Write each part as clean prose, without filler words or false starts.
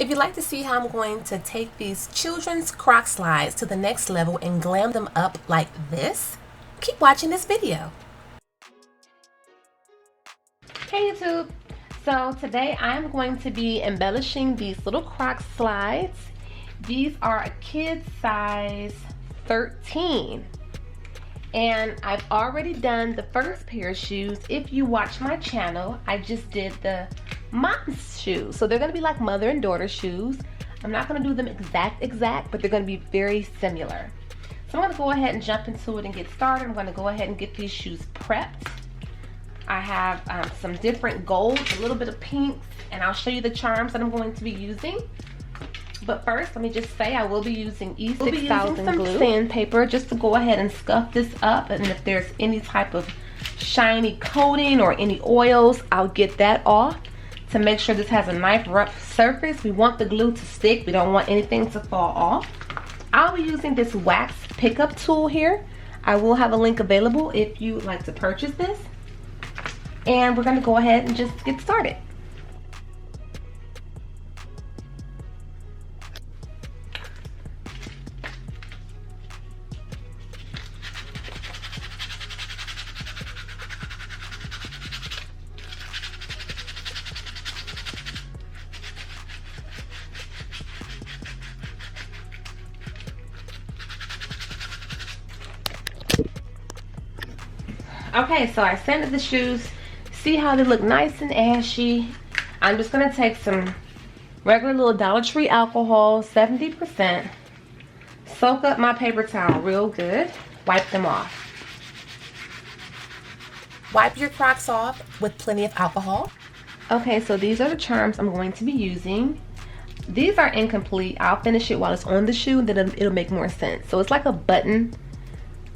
If you'd like to see how I'm going to take these children's Croc slides to the next level and glam them up like this, keep watching this video. Hey YouTube! So today I'm going to be embellishing these little Croc slides. These are a kid size 13. And I've already done the first pair of shoes. If you watch my channel, I just did the mom's shoes. So they're gonna be like mother and daughter shoes. I'm not gonna do them exact, but they're gonna be very similar. So I'm gonna go ahead and jump into it and get started. I'm gonna go ahead and get these shoes prepped. I have some different golds, a little bit of pinks, and I'll show you the charms that I'm going to be using. But first, let me just say I will be using E6000 glue sandpaper just to go ahead and scuff this up. And if there's any type of shiny coating or any oils, I'll get that off to make sure this has a nice rough surface. We want the glue to stick. We don't want anything to fall off. I'll be using this wax pickup tool here. I will have a link available if you would like to purchase this. And we're going to go ahead and just get started. Okay, so I sanded the shoes. See how they look nice and ashy. I'm just gonna take some regular little Dollar Tree alcohol, 70%. Soak up my paper towel real good. Wipe them off. Wipe your Crocs off with plenty of alcohol. Okay, so these are the charms I'm going to be using. These are incomplete. I'll finish it while it's on the shoe, then it'll make more sense. So it's like a button.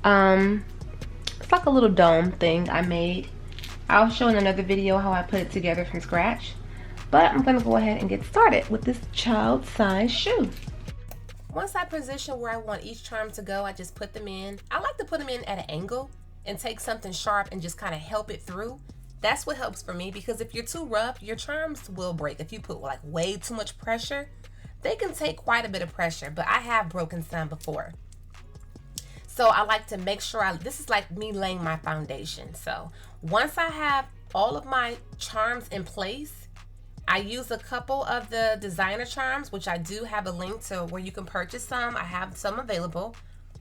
It's like a little dome thing I made. I'll show in another video how I put it together from scratch. But I'm gonna go ahead and get started with this child size shoe. Once I position where I want each charm to go, I just put them in. I like to put them in at an angle and take something sharp and just kind of help it through. That's what helps for me, because if you're too rough, your charms will break. If you put like way too much pressure, they can take quite a bit of pressure, but I have broken some before. So I like to make sure this is like me laying my foundation. So once I have all of my charms in place, I use a couple of the designer charms, which I do have a link to where you can purchase some. I have some available,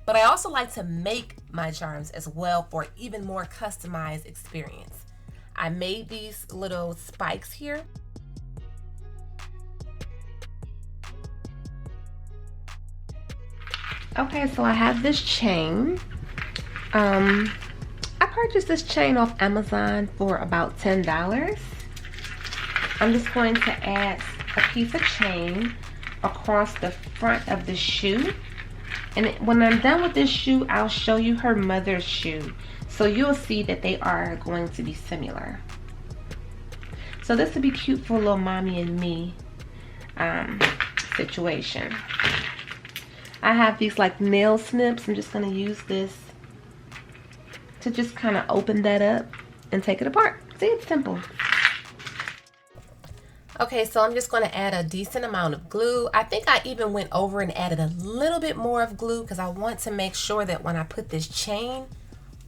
but I also like to make my charms as well for even more customized experience. I made these little spikes here. Okay, so I have this chain. I purchased this chain off Amazon for about $10. I'm just going to add a piece of chain across the front of the shoe. And when I'm done with this shoe, I'll show you her mother's shoe. So you'll see that they are going to be similar. So this would be cute for a little mommy and me situation. I have these like nail snips. I'm just going to use this to just kind of open that up and take it apart. See, it's simple. Okay, so I'm just going to add a decent amount of glue. I think I even went over and added a little bit more of glue because I want to make sure that when I put this chain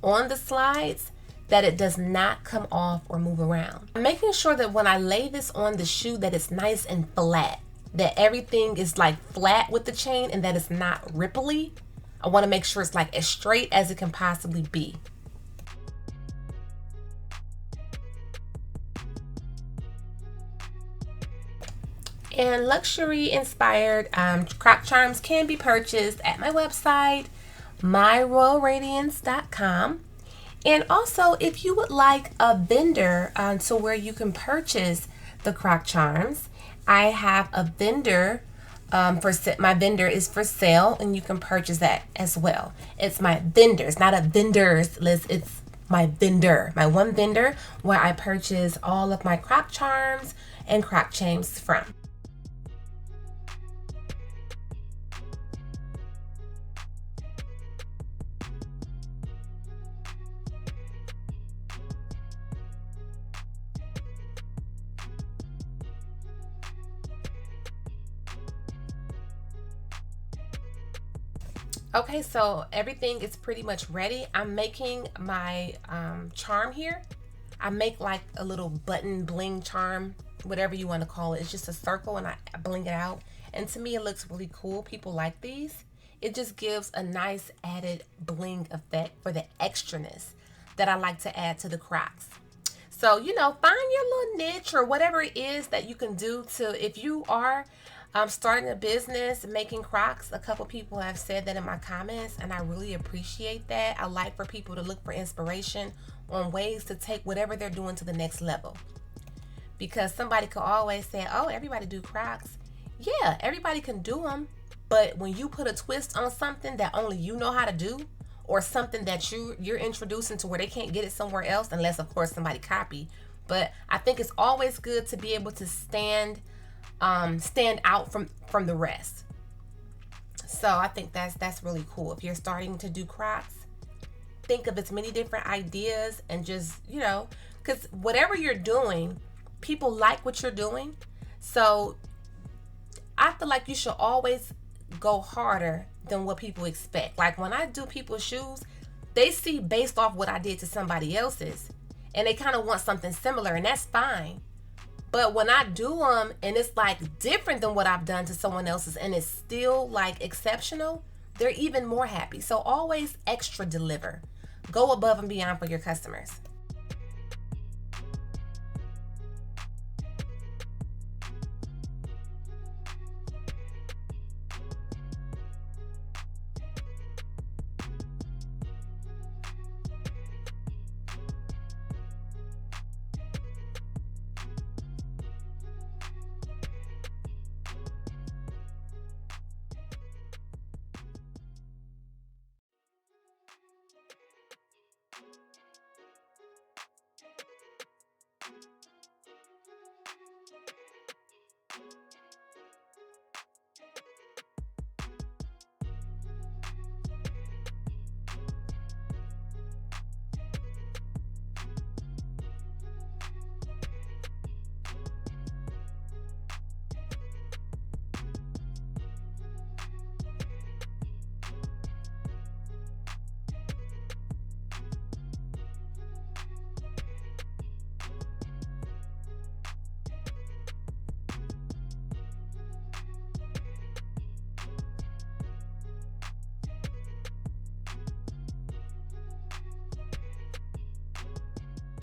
on the slides, that it does not come off or move around. I'm making sure that when I lay this on the shoe that it's nice and flat, that everything is like flat with the chain and that it's not ripply. I want to make sure it's like as straight as it can possibly be. And luxury inspired Croc charms can be purchased at my website, myroyalradiance.com. And also, if you would like a vendor to where you can purchase the Croc charms, I have a vendor. My vendor is for sale, and you can purchase that as well. It's my vendors, not a vendor's list. It's my vendor, my one vendor where I purchase all of my Croc charms and Croc chains from. Okay, so everything is pretty much ready. I'm making my charm here. I make like a little button bling charm, whatever you want to call it. It's just a circle and I bling it out. And to me, it looks really cool. People like these. It just gives a nice added bling effect for the extraness that I like to add to the Crocs. So, you know, find your little niche or whatever it is that you can do to, if you are starting a business making Crocs. A couple people have said that in my comments, and I really appreciate that. I like for people to look for inspiration on ways to take whatever they're doing to the next level. Because somebody could always say, oh, everybody do Crocs. Yeah, everybody can do them. But when you put a twist on something that only you know how to do, or something that you're introducing to where they can't get it somewhere else, unless of course somebody copy. But I think it's always good to be able to stand out from the rest. So I think that's really cool. If you're starting to do Crocs, think of as many different ideas and just, you know, because whatever you're doing, people like what you're doing. So I feel like you should always go harder than what people expect. Like when I do people's shoes, they see based off what I did to somebody else's, and they kind of want something similar, and that's fine. But when I do them and it's like different than what I've done to someone else's and it's still like exceptional, they're even more happy. So always extra deliver. Go above and beyond for your customers.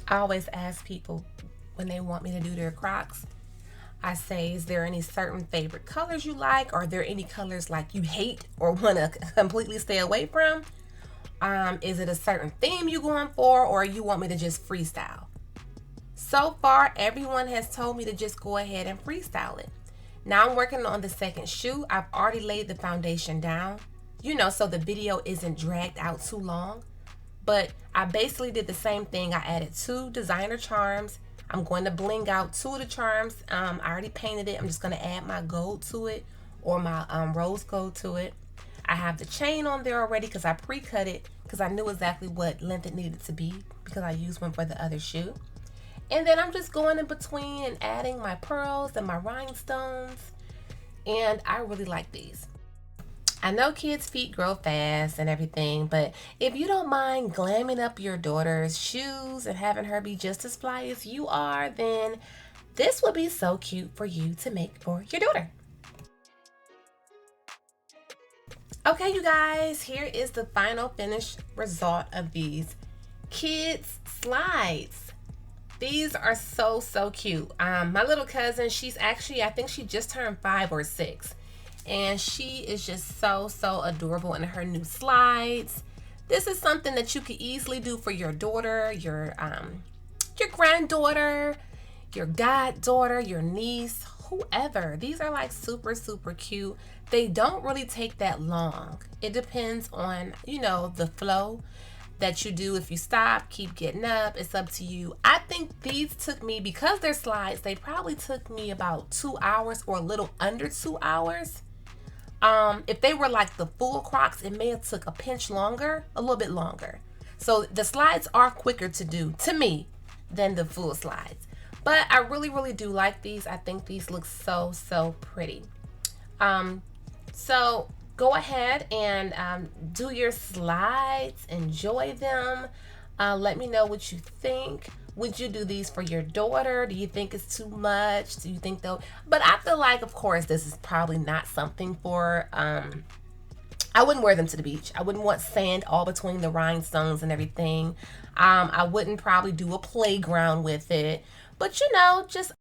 I always ask people when they want me to do their Crocs, I say, is there any certain favorite colors you like? Are there any colors like you hate or want to completely stay away from? Is it a certain theme you going for, or you want me to just freestyle? So far, everyone has told me to just go ahead and freestyle it. Now I'm working on the second shoe. I've already laid the foundation down, you know, so the video isn't dragged out too long. But I basically did the same thing. I added 2 designer charms. I'm going to bling out 2 of the charms. I already painted it. I'm just going to add my gold to it, or my rose gold to it. I have the chain on there already because I pre-cut it because I knew exactly what length it needed to be because I used one for the other shoe. And then I'm just going in between and adding my pearls and my rhinestones. And I really like these. I know kids' feet grow fast and everything, but if you don't mind glamming up your daughter's shoes and having her be just as fly as you are, then this would be so cute for you to make for your daughter. Okay, you guys, here is the final finished result of these kids slides. These are so cute. My little cousin, she's actually, I think she just turned 5 or 6. And she is just so adorable in her new slides. This is something that you could easily do for your daughter, your granddaughter, your goddaughter, your niece, whoever. These are like super cute. They don't really take that long. It depends on, you know, the flow that you do. If you stop, keep getting up, it's up to you. I think these took me, because they're slides, they probably took me about 2 hours or a little under 2 hours. If they were like the full Crocs, it may have took a pinch longer, a little bit longer. So the slides are quicker to do, to me, than the full slides. But I really do like these. I think these look so pretty. So go ahead and do your slides, enjoy them. Let me know what you think. Would you do these for your daughter? Do you think it's too much? Do you think they'll, but I feel like, of course, this is probably not something for, I wouldn't wear them to the beach. I wouldn't want sand all between the rhinestones and everything. I wouldn't probably do a playground with it, but you know, just